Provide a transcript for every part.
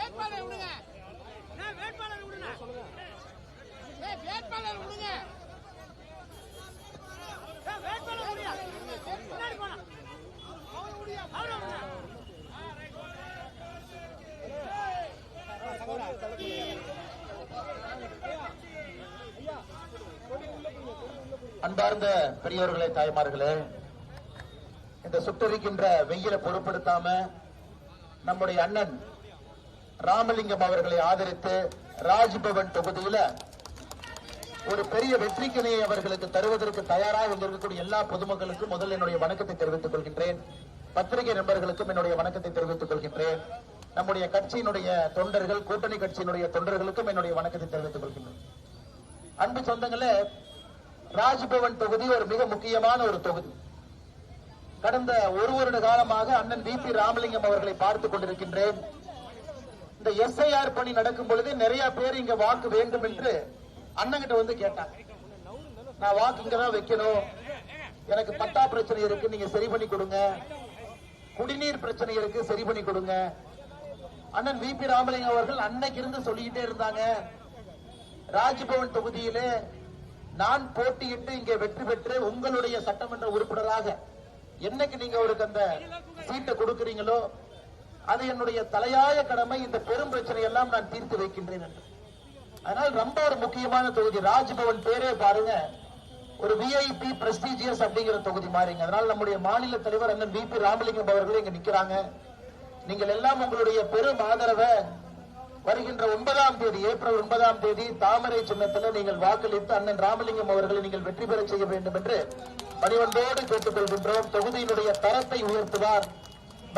வேட்பாளர் விடுங்க, வேட்பாளர் விடுங்க, வேட்பாளர் விடுங்க, வேட்பாளர் விடுங்க. முன்னாடி போனா அன்பார்ந்த பெரியவர்களே, தாய்மார்களே, இந்த சுட்டரிக்கின்ற வெயிலை பொருட்படுத்தாம நம்முடைய அண்ணன் ராமலிங்கம் அவர்களை ஆதரித்து ராஜ்பவன் தொகுதியில ஒரு பெரிய வெற்றிக்கிணையை அவர்களுக்கு தருவதற்கு தயாராக இருக்கக்கூடிய எல்லா பொதுமக்களுக்கும் முதல் என்னுடைய வணக்கத்தை தெரிவித்துக் கொள்கின்றேன். பத்திரிகை நண்பர்களுக்கும் என்னுடைய வணக்கத்தை தெரிவித்துக் கொள்கின்றேன். நம்முடைய கட்சியினுடைய தொண்டர்கள், கூட்டணி கட்சியினுடைய தொண்டர்களுக்கும் என்னுடைய வணக்கத்தை தெரிவித்துக் கொள்கின்றேன். அன்பு சொந்தங்களே, ராஜ்பவன் தொகுதி ஒரு மிக முக்கியமான ஒரு தொகுதி. கடந்த ஒரு வருட காலமாக அண்ணன் வி.பி. ராமலிங்கம் அவர்களை பார்த்துக் கொண்டிருக்கின்றேன். இந்த எஸ்ஐஆர் பணி நடக்கும் பொழுது நிறைய பேர் இங்க வாக்கு வேண்டும் என்று அண்ணங்கிட்ட வந்து கேட்டாங்க. நான் வாக்கு இங்கதான் வைக்கணும், எனக்கு பட்டா பிரச்சனை இருக்கு, நீங்க சரி பண்ணி கொடுங்க, குடிநீர் பிரச்சனை இருக்கு, சரி பண்ணி கொடுங்க. அண்ணன் வி.பி. ராமலிங்கம் அவர்கள் அன்னைக்கு இருந்து சொல்லிக்கிட்டே இருந்தாங்க, ராஜ்பவன் தொகுதியிலே நான் போட்டியிட்டு இங்கே வெற்றி பெற்று உங்களுடைய சட்டமன்ற உறுப்பினராக என்னைக்கு நீங்க அவருக்கு அந்த சீட்டை கொடுக்கிறீங்களோ அது என்னுடைய தலையாய கடமை, இந்த பெரும் பிரச்சனை எல்லாம் நான் தீர்த்து வைக்கின்றேன் என்று. அதனால் ரொம்ப ஒரு முக்கியமான தொகுதி. ராஜ்பவன் பேரே பாருங்க, ஒரு விஐபி பிரஸ்டீஜியஸ் அப்படிங்கிற தொகுதி மாறிங்க. அதனால் நம்முடைய மாநில தலைவர் அண்ணன் வி.பி. ராமலிங்கம் அவர்கள் இங்க நிக்கிறாங்க. நீங்கள் எல்லாம் உங்களுடைய பெரும் ஆதரவை வருகின்ற 9ஆம் தேதி, ஏப்ரல் 9ஆம் தேதி தாமரை சின்னத்தில் நீங்கள் வாக்களித்து அண்ணன் ராமலிங்கம் அவர்களை நீங்கள் வெற்றி பெற செய்ய வேண்டும் என்று பணிவன்போடு கேட்டுக் கொள்கின்றோம். தொகுதியினுடைய தரத்தை உயர்த்துவார்,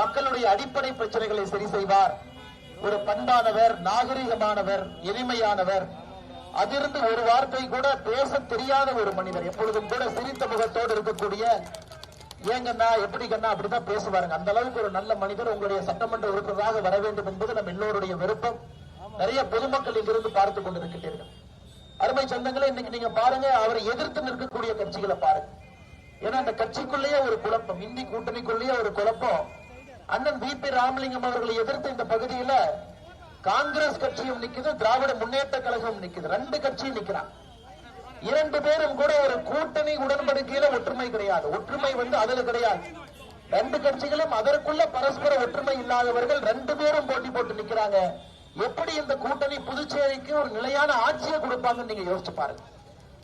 மக்களுடைய அடிப்படை பிரச்சனைகளை சரி செய்வார். ஒரு பண்பானவர், நாகரிகமானவர், எளிமையானவர், அதிலிருந்து ஒரு வார்த்தை கூட பேச தெரியாத ஒரு மனிதர், எப்பொழுதும் கூட சிரித்த முகத்தோடு இருக்கக்கூடிய, ஏங்கண்ணா எப்படி கண்ணா அப்படிதான் பேசுவாருங்க. அந்த அளவுக்கு ஒரு நல்ல மனிதர் உங்களுடைய சட்டமன்ற உறுப்பினராக வர வேண்டும் என்பது நம்ம எல்லோருடைய விருப்பம். நிறைய பொதுமக்கள் இங்கிருந்து பார்த்துக் கொண்டிருக்கிறீர்கள். அருமை சொந்தங்களே, இன்னைக்கு நீங்க பாருங்க, அவரை எதிர்த்து நிற்கக்கூடிய கட்சிகளை பாருங்க. ஏன்னா அந்த கட்சிக்குள்ளேயே ஒரு குழப்பம், இந்தி கூட்டணிக்குள்ளேயே ஒரு குழப்பம். அண்ணன் வி.பி. ராமலிங்கம் அவர்களை எதிர்த்து இந்த பகுதியில காங்கிரஸ் கட்சியும் நிக்குது, திராவிட முன்னேற்ற கழகம் நிக்குது, ரெண்டு கட்சியும் நிக்கிறான். இரண்டு பேரும் கூட ஒரு கூட்டணி உடன்படிக்கையில ஒற்றுமை கிடையாது. ஒற்றுமை அதுல கிடையாது. ரெண்டு கட்சிகளும் அதற்குள்ள பரஸ்பர ஒற்றுமை இல்லாதவர்கள் ரெண்டு பேரும் போட்டி போட்டு நிக்கிறாங்க. எப்படி இந்த கூட்டணி புதுச்சேரிக்கு ஒரு நிலையான ஆட்சியை கொடுப்பாங்கன்னு நீங்க யோசிச்சு பாருங்க.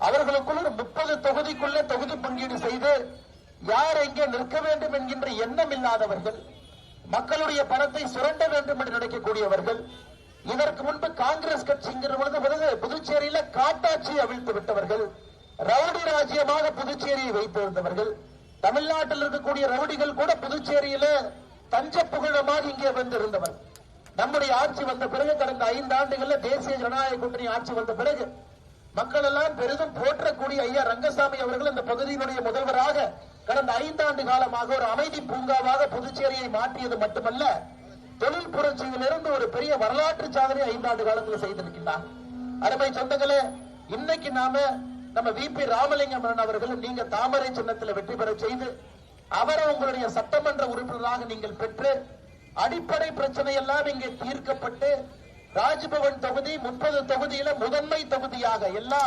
அவர்களுக்குள்ள ஒரு 30 தொகுதிக்குள்ள தொகுதி பங்கீடு செய்து யார் எங்கே நிற்க வேண்டும் என்கின்ற எண்ணம் இல்லாதவர்கள், மக்களுடைய பணத்தை சுரண்ட வேண்டும் என்று நினைக்கக்கூடியவர்கள், இதற்கு முன்பு காங்கிரஸ் கட்சிங்கிற பொழுது புதுச்சேரியில காட்டாட்சி அவிழ்த்து விட்டவர்கள், ரவுடி ராஜ்யமாக புதுச்சேரியை வைத்திருந்தவர்கள், தமிழ்நாட்டில் இருக்கக்கூடிய ரவுடிகள் கூட புதுச்சேரியில தஞ்ச புகழமாக இங்கே வந்திருந்தவர். நம்முடைய ஆட்சி வந்த பிறகு, கடந்த 5 ஆண்டுகள்ல தேசிய ஜனநாயக கூட்டணி ஆட்சி வந்த பிறகு மக்கள் எல்லாம் பெரிதும் போற்றக்கூடிய ஐயா ரங்கசாமி அவர்கள் இந்த பகுதியினுடைய முதல்வராக கடந்த 5 ஆண்டு காலமாக ஒரு அமைதி பூங்காவாக புதுச்சேரியை மாற்றியது மட்டுமல்ல, தொழில் புரட்சியிலிருந்து ஒரு பெரிய வரலாற்று சாதனை 5 ஆண்டு காலத்தில் செய்திருக்கின்றார். அருமை சொந்தங்களே, இன்னைக்கு நம்ம வி.பி. ராமலிங்கம் அவர்கள் நீங்க தாமரை சின்னத்தில் வெற்றி பெற செய்து அவரை உங்களுடைய சட்டமன்ற உறுப்பினராக நீங்கள் பெற்று அடிப்படை பிரச்சனை எல்லாம் இங்கே தீர்க்கப்பட்டு ராஜ்பவன் தொகுதி 30 தொகுதியில முதன்மை தொகுதியாக, எல்லா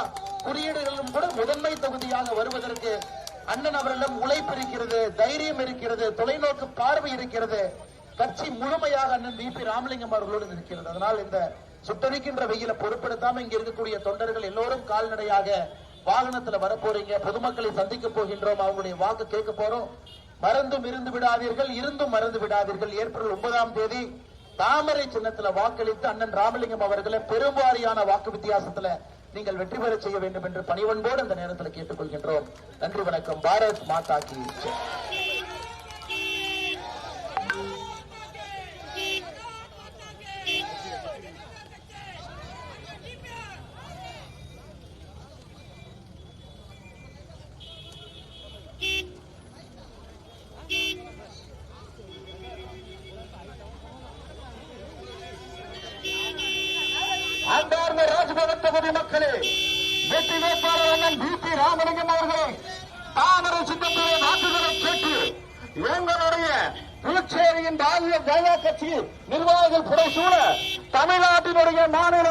குறியீடுகளிலும் கூட முதன்மை தொகுதியாக வருவதற்கு அண்ணன் அவர்களிடம் உழைப்பு இருக்கிறது, தைரியம் இருக்கிறது, தொலைநோக்கு பார்வை இருக்கிறது. கட்சி முழுமையாக அண்ணன் வி.பி. ராமலிங்கம் அவர்களோடு இருக்கிறது. அதனால் இந்த சுட்டரிக்கின்ற வெயில பொருட்படுத்தாம இங்க இருக்கக்கூடிய தொண்டர்கள் எல்லோரும் கால்நடையாக வாகனத்துல வரப்போறீங்க, பொதுமக்களை சந்திக்க போகின்றோம், அவங்களுடைய வாக்கு கேட்க போறோம். மறந்தும் இருந்து விடாதீர்கள், இருந்தும் மறந்து விடாதீர்கள். ஏப்ரல் 9ஆம் தேதி தாமரை சின்னத்துல வாக்களித்து அண்ணன் ராமலிங்கம் அவர்களை பெரும்பாரியான வாக்கு வித்தியாசத்துல நீங்கள் வெற்றி பெற செய்ய வேண்டும் என்று பணிவன்போடு இந்த நேரத்தில் கேட்டுக்கொள்கின்றோம். நன்றி, வணக்கம். பாரத் மாதா கி ஜெய். அன்பார்ந்த ராஜ்பவன் தொகுதி மக்களே, வெற்றி வேட்பாளர் அண்ணன் வி.பி. ராமலிங்கம் அவர்களை தாமரை சின்னத்திலே வாக்குகளை கேட்டு எங்களுடைய புதுச்சேரியின் பாரதிய ஜனதா கட்சி நிர்வாகிகள் புடைசூழ தமிழ்நாட்டினுடைய மாநில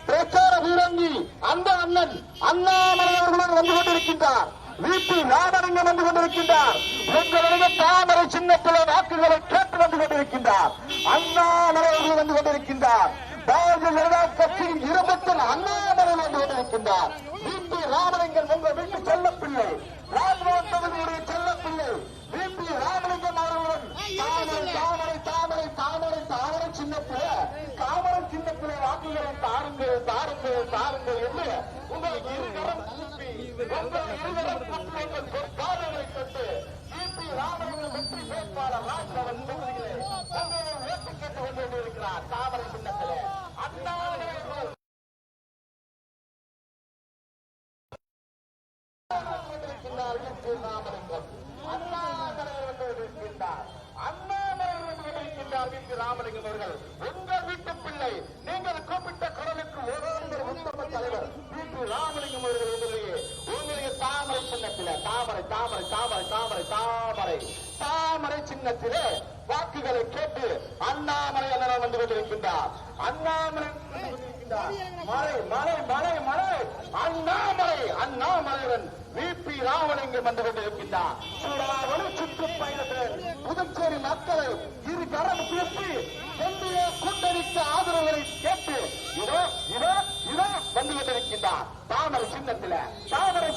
பிரச்சார வீரங்கி அந்த அண்ணன் அண்ணாமலை அவர்களுடன் வந்து கொண்டிருக்கின்றார். வீட்டு ராமலிங்கம் வந்து கொண்டிருக்கின்றார். உங்களுடைய தாமரை சின்னத்திலே வாக்குகளை கேட்டு வந்து கொண்டிருக்கின்றார். அண்ணாமலை அவர்கள் வந்து கொண்டிருக்கின்றார். பாரதிய ஜனதா கட்சியின் இருபத்தில் அண்ணாமலை வந்து கொண்டிருக்கின்றார். வீட்டு ராமலிங்கம் உங்கள் வீட்டு செல்லப்பிள்ளை, ராஜ்பவன் தொகுதியுடைய செல்லப்பிள்ளை வீட்டு ராமலிங்கம் அவர்களுடன் தாமரை தாமரை தாமரை தாமரை சின்னத்திலே தாமரை சின்னத்திலே வாக்குகளை தாருங்கள் தாருங்கள் தாருங்கள் என்று உங்கள் இருவரும் கூப்பி உங்கள் இருவரும் கூப்பி உங்கள் பொற்பாதங்களை கொண்டு வீட்டு ராமலிங்கம் வெற்றி வேட்பாளர் ராஜ்பவன் தொகுதியிலே உங்களை ஓட்டு கேட்டுக் கொண்டிருக்கிறார். தாமரை சின்னத்திலே அண்ணாமலை ராமலிங்கம் அவர்கள் உங்கள் வீட்டு பிள்ளை. நீங்கள் கூப்பிட்ட குரலுக்கு ஒரு உத்தம தலைவர் வீட்டு ராமலிங்கம் அவர்கள் உங்களுடைய தாமரை சின்னத்திலே தாமரை தாமரை தாமரை தாமரை தாமரை தாமரை சின்னத்திலே வாக்குகளை கேட்டு அண்ணாமலை அண்ணன் வந்து கொண்டிருக்கின்றார். அண்ணாமலை மலை மலை மலை மலை அண்ணாமலை அண்ணாமலையுடன் விபி ராமலிங்கம் வந்து கொண்டிருக்கின்றார். சூடாவளி சுற்றுப்பயணத்தில் புதுச்சேரி மக்களை இரு கரம் கூப்பி எந்திய கூட்டணிக்கு ஆதரவுகளை கேட்டு இதோ இதோ இதோ வந்து கொண்டிருக்கின்றார். தாமரை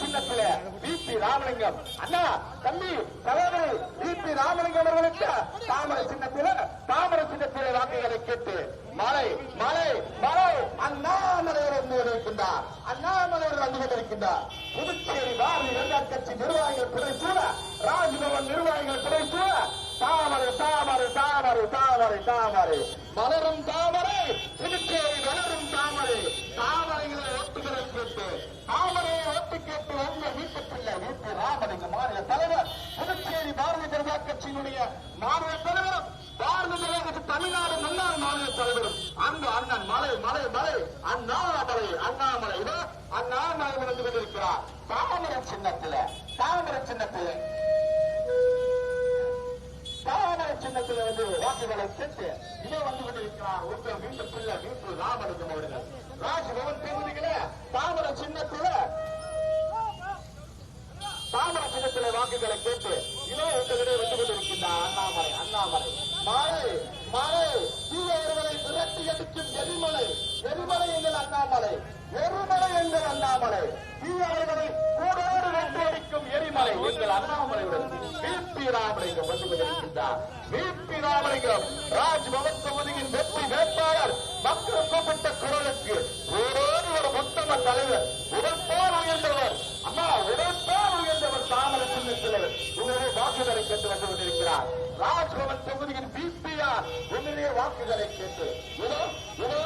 சின்னத்தில விபி ராமலிங்கம் அண்ணா தம்பி சகோதரி விபி ராமலிங்கம் அவர்களுக்கு தாமரை சின்னத்திலே வாக்குகளை கேட்டு மலை மலை மலை அண்ணாமலையர் வந்து கொண்டிருக்கின்றார். அண்ணாமலையர் வந்து கொண்டிருக்கின்றார். புதுச்சேரி பாரதிய ஜனதா கட்சி நிர்வாகிகள் புடைசூழ ராஜ்பவன் நிர்வாகிகள் புடைசூழ தாமரை தாமரை தாமரை தாமரை தாமரை மலரும் தாமரை புதுச்சேரி வளரும் தாமரை தாமரைகளை ஒட்டுகளை கேட்டு தாமரையை ஒட்டு கேட்டு உங்கள் வீட்டு பிள்ளை வீட்டு ராமலிங்கம் மாநில தலைவர் புதுச்சேரி பாரதிய ஜனதா கட்சியினுடைய மாநில தலைவரும் பாரதிய ஜனதா கட்சி தமிழ்நாடு முன்னாள் மாநில தலைவரும் அந்த அண்ணன் மலை மலை மலை அண்ணாமலை அண்ணாமலை இதோ அண்ணாமலை வந்து கொண்டிருக்கிறார். தாமரை சின்னத்திலே வந்து வாக்குகளை கேட்டு இதோ வந்து கொண்டிருக்கிறார். உங்கள் வீட்டு பிள்ளை வீட்டு ராமலிங்கம் அவர்கள் ராஜ்பவன் தொகுதியிலே தாமரை சின்னத்திலே வாக்குகளை கேட்டு இதோ உங்களிடையே வந்து கொண்டிருக்கின்றார். அண்ணாமலை மாலை மாலை தீயவர்களை விரட்டி அடிக்கும் எரிமலை எங்கள் அண்ணாமலை அண்ணாமலை தீயவர்களை கூடோடு வெற்றி அடிக்கும் எரிமலை எங்கள் அண்ணாமலையுடன் விபி ராமலிங்கம் வந்து கொண்டிருக்கின்றார். விபி ராமலிங்கம் ராஜ்பவன் தொகுதியின் வெற்றி வேட்பாளர். மக்கள் கூப்பிட்ட குரலுக்கு ஓரோடு ஒரு உத்தம தலைவர் உடற்போர் உயர்ந்தவர் அம்மா உடற்போர் உயர்ந்தவர் தாமரை சின்னத்திலே உங்களுடைய வாக்குகளை கேட்டு வந்து கொண்டிருக்கிறார். ராஜ்பவன் தொகுதியின் பிபிஆர் உங்களுடைய வாக்குகளை கேட்டு இதோ இதோ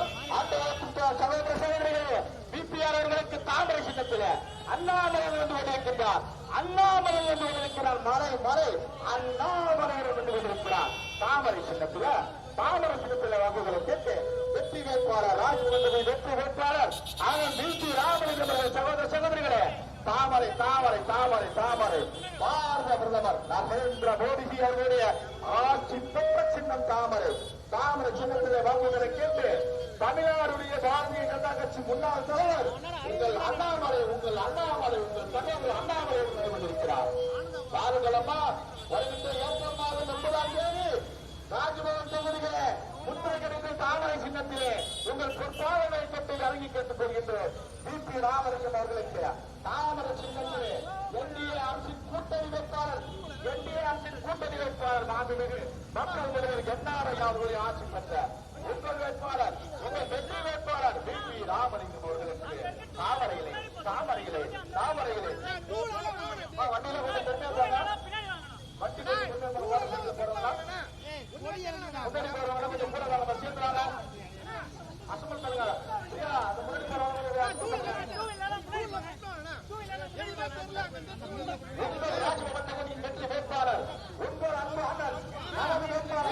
சகோதர சகோதரிகளே பிபிஆர் அவர்களுக்கு தாமரை சின்னத்திலே அண்ணாமலை வந்து கொண்டிருக்கின்றார். அண்ணாமலை வந்து கொண்டிருக்கிறார். மலை மலை அண்ணாமலை வந்து கொண்டிருக்கிறார். தாமரை சின்னத்திலே வாக்குகளை கேட்டு வெற்றி வேட்பாளர் ராஜ்பவன் வெற்றி வேட்பாளர் ஆனால் விபி ராமலிங்கம் சகோதர சகோதரிகளே தாமரை தாமரை தாமரை தாமரை பாரத பிரதமர் நரேந்திர மோடிஜி அவர்களுடைய ஆட்சி பெற்ற சின்னம் தாமரை சின்னத்திலே வாக்குகளை கேட்டு தமிழ்நாடுடைய பாரதிய ஜனதா கட்சி முன்னாள் தலைவர் உங்கள் அண்ணாமலை உங்கள் தலைவர் அண்ணாமலை கொண்டிருக்கிறார். பாருங்கள் அம்மா வருகின்ற ஏப்ரல் மாதம் 9ஆம் தேதி ராஜ்பவன் தொகுதிகளே முத்திரை கிடைத்த தாமரை சின்னத்திலே உங்கள் பொற்பாதனை கட்டி இறங்கி கேட்டுக் கொள்கின்றோம். விபி ராமலிங்கம் அவர்களுக்கு தாமரை சின்னத்திலே என்டிஏ அரசின் கூட்டணி வேட்பாளர் மாண்புமிகு மக்கள் தலைவர் என்ஆர்ஐ அவர்களுடைய ஆட்சி பெற்ற உங்கள் வேட்பாளர் உங்கள் வெற்றி வேட்பாளர் விபி ராமலிங்கம் அவர்களுக்கு தாமரையிலே வண்டியில கொஞ்சம் தெரிஞ்சாங்க வண்டி கொஞ்சம் கூட நம்ம சேர்க்கிறாங்க அசம்பல் பண்ணுங்க அந்த முன்னாடி ராஜ்பவன் வெற்றி வேட்பாளர் உங்கள் அன்பு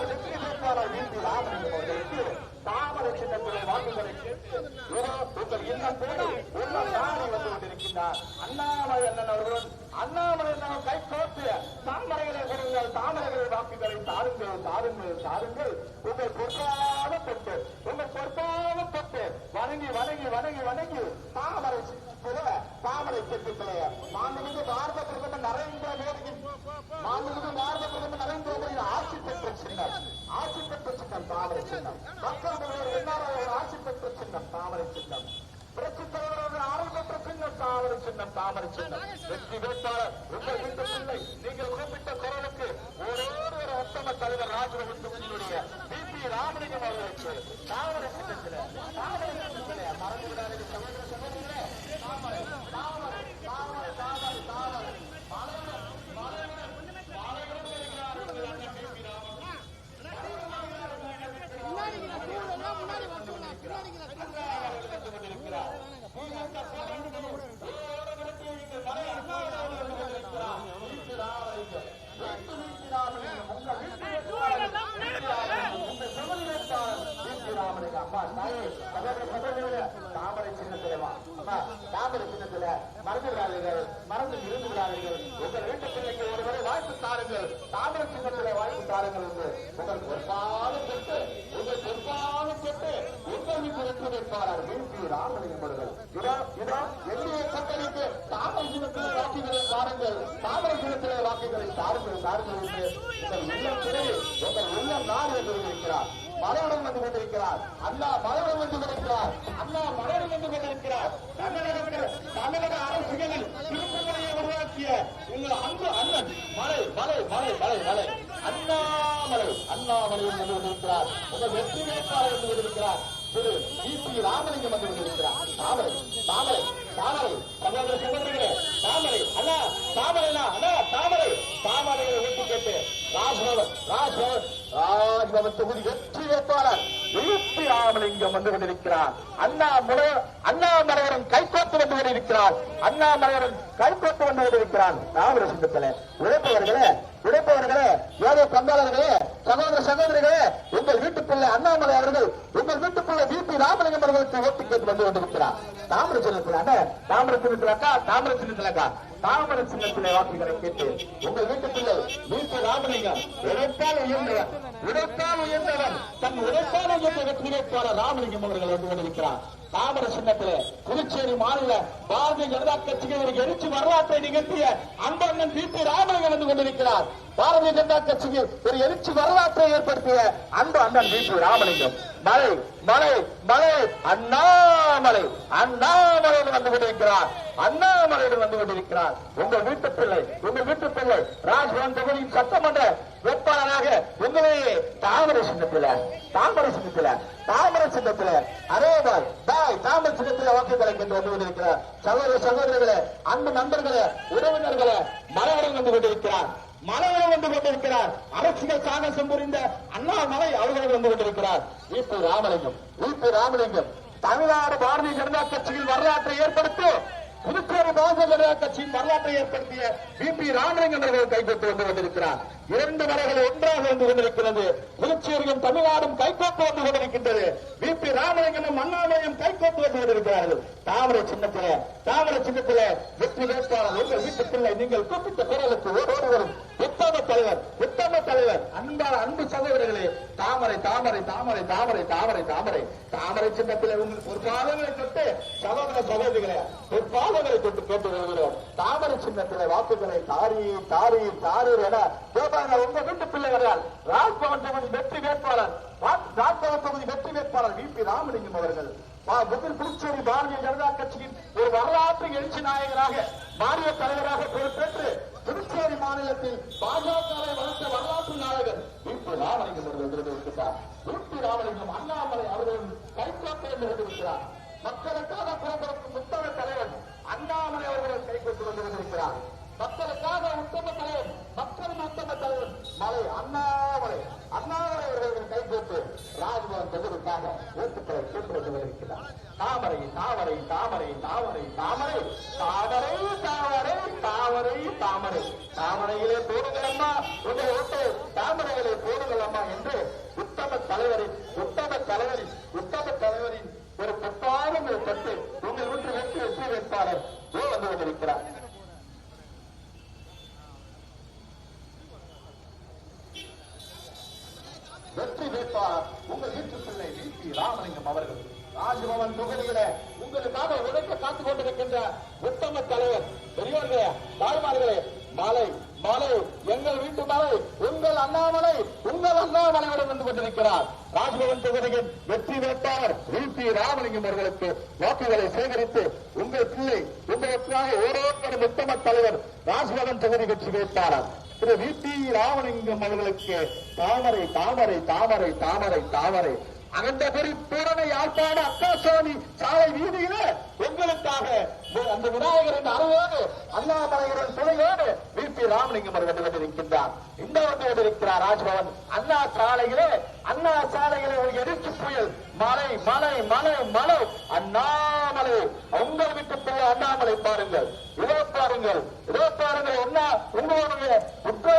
வெற்றி வேட்பாளர் விபி ராமலிங்கம் அவர்களுக்கு தாமரை சின்னத்திலே வாக்குகளை தாருங்கள் தாருங்கள் உங்கள் பொற்கால தொட்டு உங்கள் பொற்கால தொட்டு வணங்கி வணங்கி வணங்கி வணங்கி தாமரை செட்டுக்களே மாண்புமிகு பாரத பிரதமர் நரேந்திர மோடியின் ஆட்சி பெற்ற சின்னம் தாமரை சின்னம் மக்கள் எல்லாரும் ஆட்சி பெற்ற சின்னம் தாமரை சின்னம் புரட்சி தலைவர்கள் ஆரம்ப பெற்ற சின்னம் தாமரை சின்னம் தாமரை சின்னம் வெற்றி வேட்பாளர் உங்கள் வீட்டு பிள்ளை நீங்கள் குறிப்பிட்ட குரலுக்கு ஒரு உத்தம தலைவர் ராஜபவன் தொகுதியினுடைய பிபி ராமலிங்கம் அவர்களுக்கு தாமரை சின்னத்தில் மறந்து விடாதீர்கள் சகோதர சகோதரிகளே தாமரை தாமரை தாமரை தாமரை தாமரை தாமரை சின்னத்திலே தாமரை சின்னத்தில மறந்து விடாதீர்கள் மறந்து இருந்து விடாதீர்கள் உங்கள் வீட்டு பிள்ளைக்கு ஒருவரை வாய்ப்பு தாருங்கள் தாமரை சின்னத்திலே வாய்ப்பு தாருங்கள் என்று உங்கள் பொற்பாலும் பெற்று உங்கள் பொற்பாலும் பெற்று உங்கள் வீட்டு வெற்றி வேட்பாளர் வீழ்ச்சி ராமலிங்கம் அவர்கள் இதோ எல்லையை கூட்டணிக்கு தாமரை சின்னத்திலே வாக்குகளை தாருங்கள் தாமரை சின்னத்திலே வாக்குகளை தாருங்கள் தாருங்கள் என்று உங்கள் உள்ளத்திலே உங்கள் உள்ளம் நாடு என்று இருக்கிறார் மலையுடன் வந்து கொண்டிருக்கிறார் அண்ணா மலையுடன் வந்து கொண்டிருக்கிறார் அண்ணா மலையுடன் வந்து கொண்டிருக்கிறார் தமிழக அரசுகளில் திருப்பதியை உருவாக்கிய உங்கள் அன்பு அண்ணன் மலை மலை மலை மலை மலை அண்ணாமலையில் வந்து கொண்டிருக்கிறார் உங்கள் வெற்றி வேட்பாளர் வந்து கொண்டிருக்கிறார் திரு பிபி ராமலிங்கம் வந்து கொண்டிருக்கிறார் தாமரை தாமரை தாமரை சகோதர சகோதரிகளே தாமரை அண்ணா தாமரைனா அண்ணா தாமரை தாமரையை வெற்றி கேட்டு ராஜ்பவன் தொகுதி வெற்றி வேட்பாளர் பிபி ராமலிங்கம் வந்து கொண்டிருக்கிறார் அண்ணாமலையரன் கைகோத்து வந்து கொண்டிருக்கிறார் அண்ணாமலையரன் கைகோத்து வந்து கொண்டிருக்கிறார் தாமரை சின்னத்திலே உழைப்பவர்களே ஏதோ பங்காளர்களே சகோதர சகோதரிகளே உங்கள் வீட்டு பிள்ளை அண்ணாமலை அவர்கள் உங்கள் வீட்டு பிள்ளை பிபி ராமலிங்கம் அவர்களுக்கு ஓட்டு கேட்டு வந்து கொண்டிருக்கிறார் தாமரை சின்னத்தில் தாமரை சின்னத்திலக்கா தாமரை சின்னத்திலக்கா தாமரை சின்னத்திலே வாக்குகளை கேட்டு உங்கள் வீட்டு பிள்ளை பிபி ராமலிங்கம் உழைப்பால் உயர்ந்தவன் தன் உழைப்பால் உயர்ந்த வெற்றி வேட்பாளர் ராமலிங்கம் அவர்கள் வந்து கொண்டிருக்கிறார் தாமரை சின்னத்திலே புதுச்சேரி மாநில பாரதிய ஜனதா கட்சிக்கு எழுச்சி வரலாற்றை நிகழ்த்திய அன்பண்ணன் பிபி ராமலிங்கம் வந்து கொண்டிருக்கிறார் பாரதிய ஜனதா கட்சிக்கு ஒரு எழுச்சி வரலாற்றை ஏற்படுத்திய அன்பு அண்ணன் பிபி ராமலிங்கம் மலை மலை மலை அண்ணாமலை வந்து கொண்டிருக்கிறார் அண்ணாமலையுடன் வந்து கொண்டிருக்கிறார் உங்கள் வீட்டு பிள்ளை ராஜ்பவன் தொகுதியின் சட்டமன்ற வேட்பாளராக உங்களையே தாமரை சின்னத்தில அரேபாய் தாமரை சின்னத்தில வாக்குகளை கொண்டு வந்து கொண்டிருக்கிறார் சகோதர சகோதரிகளே அன்பு நண்பர்களே உறவினர்களே மலையுடன் வந்து கொண்டிருக்கிறார் அரசியல் சாகசம் புரிந்த அண்ணாமலை அவர்கள் வந்து கொண்டிருக்கிறார் வீட்டு ராமலிங்கம் தமிழ்நாடு பாரதிய ஜனதா கட்சியில் வரலாற்றை ஏற்படுத்தி புதுச்சேரி பாரதிய ஜனதா கட்சியின் வரலாற்றை ஏற்படுத்திய பிபி ராமலிங்கம் அவர்கள் கைப்பற்றி வந்து கொண்டிருக்கிறார் இரண்டு மலைகள் ஒன்றாக வந்து கொண்டிருக்கிறது புதுச்சேரியும் தமிழ்நாடும் கைகோப்பு வந்து கொண்டிருக்கின்றது பிபி ராமலிங்கமும் அண்ணாமலையும் கைகோப்பு வந்து கொண்டிருக்கிறார்கள் தாமரை சின்னத்திலே வெற்றி வேட்பாளர் உங்கள் வீட்டு பிள்ளை நீங்கள் கூப்பிட்ட குரலுக்கு ஓடோடு வரும் உத்தம தலைவர் அன்பு சகோதரர்களே தாமரை சின்னத்திலே உங்கள் பொற்பாதங்களை தொட்டு சகோதர சகோதரிகளே பொற்பாதங்களை தொட்டு கேட்டு வருகிறோம் தாமரை சின்னத்திலே வாக்குகளை தாரி என உங்க வீட்டு பிள்ளைகளால் ராஜ்பவன் தொகுதி வெற்றி வேட்பாளர் பிபி ராமலிங்கம் அவர்கள் புதுச்சேரி பாரதிய ஜனதா கட்சியின் ஒரு வரலாற்று எழுச்சி நாயகராக மாநில தலைவராக பொறுப்பேற்று புதுச்சேரி மாநிலத்தில் பாஜகவை வளர்த்த வரலாற்று நாயகர் பிபி ராமலிங்கம் அவர்கள் இருக்கிறார் பிபி ராமலிங்கம் அண்ணாமலை அவர்கள் கைகோப்பை இருக்கிறார் மக்களுக்காக புறப்படும் உத்தம தலைவர் அண்ணாமலை அவர்கள் கைகொண்டு கொண்டிருக்கிறார் மக்களுக்காக உத்தம தலைவர் மலை அண்ணாமலை அவர்கள் கைகோட்டு ராஜ்பவன் தொகுதிக்காக ஓட்டுக்களை கேட்டு வருகிறார் தாமரையிலே போடுங்கள் அம்மா உங்கள் ஓட்டு தாமரையிலே போடுங்கள் அம்மா என்று உத்தம தலைவரின் ஒரு பொட்டாலும் கட்டு உங்கள் வீட்டு வெற்றி வேட்பாளர் வந்து கொண்டிருக்கிறார் வெற்றி வேட்பாளர் உங்கள் வீட்டு பிள்ளை வி.பி. ராமலிங்கம் அவர்கள். ராஜ்பவன் தொகுதியிலே உங்களுக்காக உழைக்க காத்துக் கொண்டிருக்கின்ற உத்தம தலைவர், பெரியவர்களே, தாய்மார்களே, மாலை மாலை எங்கள் வீட்டு மாலை உங்கள் அண்ணாமலை அண்ணாமலையுடன் வந்து கொண்டிருக்கிறார். ராஜ்பவன் தொகுதியின் வெற்றி வேட்பாளர் வி.பி. ராமலிங்கம் அவர்களுக்கு வாக்குகளை சேகரித்து உங்கள் பிள்ளை உங்களுக்காக ஓரோரு உத்தம தலைவர் ராஜ்பவன் தொகுதி வெற்றி வேட்பாளர் திரு வி.பி. ராமலிங்கம் அவர்களுக்கு தாமரை தாமரை தாமரை தாமரை தாமரை அகண்டபுரி பூரண யாழ்ப்பாண அக்காசாமி சாலை வீதியிலே உங்களுக்காக அந்த விநாயகரின் அருளோடு அண்ணாமலையுடன் துணையோடு வி.பி. ராமலிங்கம் அவர்கள் கொண்டிருக்கின்றார். இந்த கொண்டிருக்கிறார் ராஜ்பவன் அண்ணா சாலையிலே ஒரு எரிச்சு புயல் மலை மலை மலை மலை அண்ணாமலை உங்கள் வீட்டு பிள்ளை அண்ணாமலை பாருங்கள், இதோ பாருங்கள், இதோ பாருங்கள். என்ன உங்களுடைய உற்று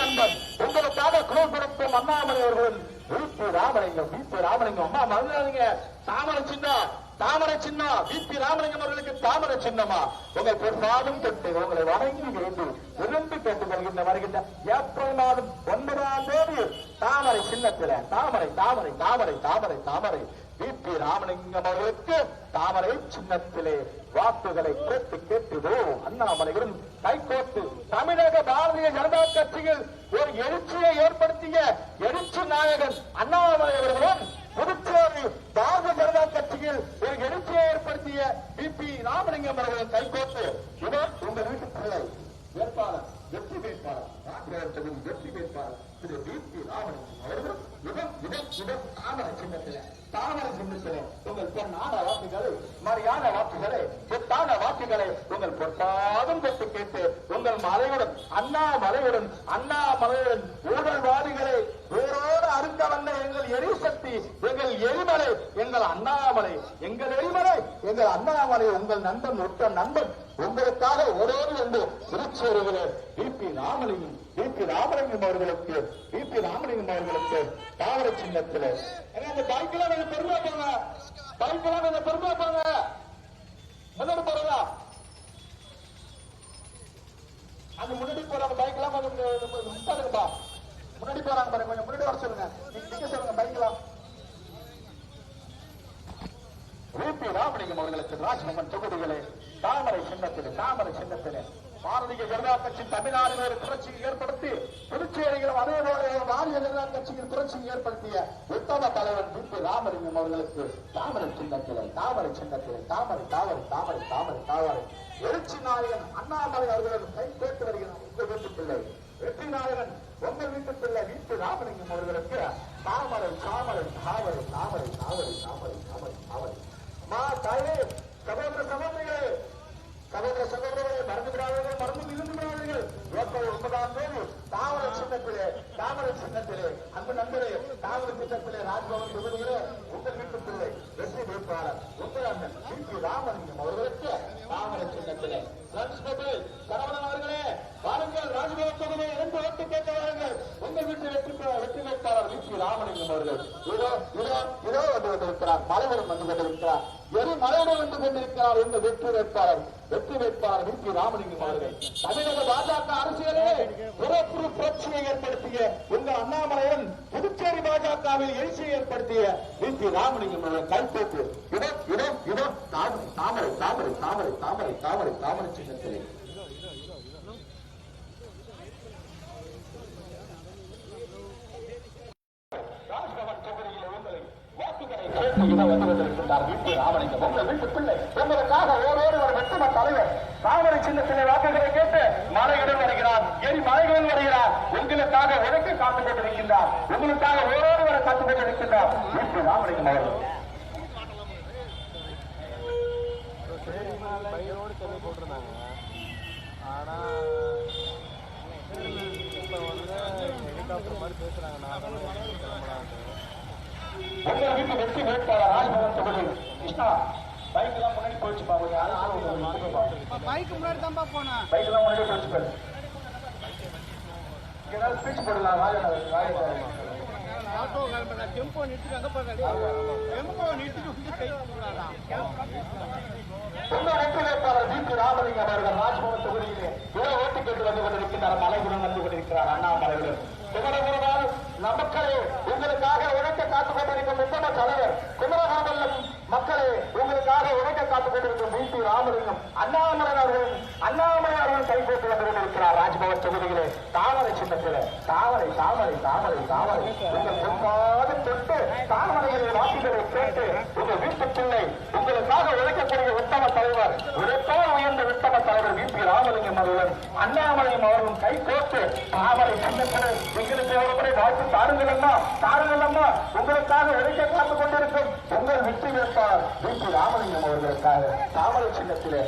நண்பன் உங்களுக்காக குரல் கொடுக்கும் அண்ணாமலை அவர்கள் வி.பி. ராமலிங்கம் அம்மா மறந்துடாதீங்க. தாமரை சின்னம் வி.பி. ராமலிங்கம் அவர்களுக்கு தாமரை சின்னமா உங்கள் பொற்பாடும் தொட்டு உங்களை வணங்கி விரும்பி கேட்டுக் கொள்கின்ற வருகின்ற ஏப்ரல் மாதம் 9ஆம் தேதி தாமரை சின்னத்தில தாமரை தாமரை தாமரை தாமரை தாமரை வி.பி. ராமலிங்கம் அவர்களுக்கு தாமரை சின்னத்திலே வாக்குகளை கேட்டு அண்ணாமலைகளும் கைகோத்து தமிழக பாரதிய ஜனதா கட்சியில் ஒரு எழுச்சியை ஏற்படுத்திய எழுச்சி நாயகன் அண்ணாமலை அவர்களும் புதுச்சேரி பாரதிய ஜனதா கட்சியில் ஒரு எழுச்சியை ஏற்படுத்திய வி.பி. ராமலிங்கம் அவர்களின் கைகோத்து இதோ உங்கள் வீட்டு பிள்ளை வேட்பாளர் வெற்றி வேட்பாளர் ராஜ்பவன் வெற்றி வேட்பாளர் திரு வி.பி. ராமலிங்கம் அவர்கள் தாமரை சின்னத்திலே உங்கள் பொன்னான வாக்குகளை மரியாத வாக்குகளை பொத்தான வாக்குகளை உங்கள் பொற்பாதம் தொட்டு கேட்டு உங்கள் மலையுடன் அண்ணாமலையுடன் ஊழல்வாதிகளை வேரோடு அறுக்க வந்த எங்கள் எரிசக்தி எங்கள் எரிமலை எங்கள் அண்ணாமலை எங்கள் அண்ணாமலை உங்கள் நண்பன் ஒற்ற நண்பன் உங்களுக்காக ஓடோடு வந்து திருச்சேருகிற வி.பி. ராமலிங்கம் அவர்களுக்கு தாவர சின்னத்தில் அந்த பைக்கெல்லாம் கொஞ்சம் பெருமையா போங்க முன்னாடி போறதா அந்த முன்னாடி போறாங்க பைக் எல்லாம் கொஞ்சம் முன்னாடி போறாங்க பாருங்க, கொஞ்சம் முன்னாடி வர சொல்லுங்க, நீங்க சொல்லுங்க பைக்கெல்லாம். வி.பி. ராமலிங்கம் அவர்களுக்கு ராஜ்பவன் தொகுதிகளே தாமரை சின்னத்திலே பாரதிய ஜனதா கட்சி தமிழ்நாட்டில் ஒரு புரட்சியை ஏற்படுத்தி புதுச்சேரியிலும் அதேபோல பாரதிய ஜனதா கட்சியில் புரட்சியை ஏற்படுத்திய உத்தம தலைவர் வி.பி. ராமலிங்கம் அவர்களுக்கு தாமரை சின்னத்திலே தாமரை எழுச்சி நாயகன் அண்ணாமலை அவர்களும் கை கேட்டு வருகிறார். உங்கள் வீட்டு பிள்ளை வெற்றி நாயகன் உங்கள் வீட்டு பிள்ளை வி.பி. ராமலிங்கம் அவர்களுக்கு தாமரை மா தாயே சகோதரர்களே மறந்து விடாதீர்கள், மறந்து இருந்து விடாதீர்கள். ஏப்ரல் 9ஆம் தேதி தாமரை சின்னத்திலே அன்பு நண்பரே தாமரை சின்னத்திலே ராஜ்பவன் தொகுதியிலே உங்கள் வீட்டு பிள்ளை வெற்றி வேட்பாளர் உங்கள் அண்ணன் வி.பி. ராமலிங்கம் அவர்களுக்கு தாமரை சின்னத்திலே சரவணன் அவர்களே வாருங்கள், ராஜ்பவன் தொகுதியை 2 ஓட்டு கேட்க வாருங்கள். உங்கள் வீட்டு வெற்றி வேட்பாளர் வி.பி. ராமலிங்கம் அவர்கள் இதோ வந்து கொண்டிருக்கிறார், மலைவரம் வந்து கொண்டிருக்கிறார், எரிமலையுடன் வந்து கொண்டிருக்கிறார். இந்த வெற்றி வேட்பாளர் வி.பி. ராமலிங்கம் அவர்கள் தமிழக பாஜக அரசியலே புரட்சியை ஏற்படுத்திய உங்கள் அண்ணாமலையுடன் புதுச்சேரி பாஜகவில் எழுச்சியை ஏற்படுத்திய வி.பி. ராமலிங்கம் அவர்கள் கைப்பற்று இதோ தாமரை சின்னத்திலே ராஜ்பவன் தொகுதியில் உங்களை வாக்குகளை வி.பி. ராமலிங்கம் உங்கள் வீட்டு பிள்ளை உங்களுக்காக ஓரோடு ஒரு வெற்றிம தலைவர் தாமரை சின்னத்திலே வாக்குகளை கேட்டு மலையுடன் வருகிறார், மலைகளுடன் வருகிறார். உங்களுக்காக உழைக்க காத்துக் கொண்டிருக்கின்றார், உங்களுக்காக ஓரோடு வர காத்துக் கொண்டிருக்கின்றார் வி.பி. ராமலிங்கம் அவர்கள். போட்டிருந்தாங்க ஆனா இப்ப ஹெலிகாப்டர் மாதிரி பேசுறாங்க. நான் கிளம்பலான்ட்டு உங்கள் வீட்டு வெற்றி வேட்பாளர் ராஜ்பவன் தொகுதி கிருஷ்ணா பைக் எல்லாம் முன்னாடி போயிடுச்சுப்பா, பைக் முன்னாடி தான்ப்பா போனேன், பைக் எல்லாம் முன்னாடி போயிடுச்சு. ஏதாவது ஸ்பீச் போடலாம் டெம்போ நிறுத்திட்டு அங்க போய் டெம்போ நிறுத்திட்டு உங்கள் வெற்றி வேட்பாளர் வி.பி. ராமலிங்கம் அவர்கள் ராஜ்பவன் தொகுதியிலே ஓட்டு கேட்டு வந்து கொண்டிருக்கிறார், மலையுடன் வந்து கொண்டிருக்கிறார் அண்ணாமலையுடன். மக்களே தலைவர் குமரகாமல்லம் மக்களே உங்களுக்காக உழைக்க காத்துக் கொண்டிருக்கும் VP ராமலிங்கம் அண்ணாமலை அவர்கள் கைகோட்டு வந்து கொண்டிருக்கிறார். ராஜ்பவன் தொகுதியிலே தாமரை சின்னத்திலே தாமரை தாமரை தாமரை தாமரை உங்கள் பொன்பாத தொட்டு தாமரைகளை வாக்குகளை கேட்டு உங்கள் வீட்டு பிள்ளை உங்களுக்காக உழைக்கக்கூடிய உத்தம தலைவர் உழைப்பால் உயர்ந்த உத்தம தலைவர் VP ராமலிங்கம் அவர்கள் அண்ணாமலையும் அவர்களும் கைகோட்டு தாமரை சின்னத்திலே எங்களுக்கு ஒரு முறை வாழ்த்து தாருங்கள் அம்மா உங்களுக்காக உழைக்க காத்துக் கொண்டிருக்கும் உங்கள் வெற்றி வேட்பாளர் VP ராமலிங்கம் அவர்களுக்காக தாமரை சின்னத்திலே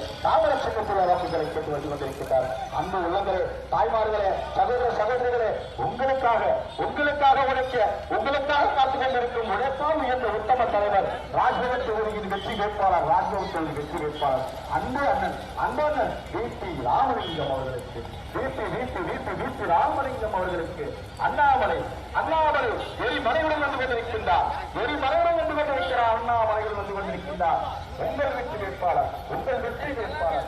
வாக்குகளை கேட்டு வந்து கொண்டிருக்கிறார். அன்பு உள்ளங்களே, தாய்மார்களே, சகோதர சகோதரிகளே, உங்களுக்காக உழைக்க உங்களுக்காக காத்துக் கொண்டிருக்கும் உழைப்பால் உயர்ந்த உத்தம தலைவர் ராஜ்பவன் தொகுதியின் வெற்றி வேட்பாளர் அன்பு அண்ணன் VP ராமலிங்கம் அவர்களுக்கு VP ராமலிங்கம் அவர்களுக்கு அண்ணாமலை எரிமலையுடன் வந்து கொண்டிருக்கின்றார். அண்ணாமலைகள் வந்து கொண்டிருக்கின்றார். உங்கள் வெற்றி வேட்பாளர்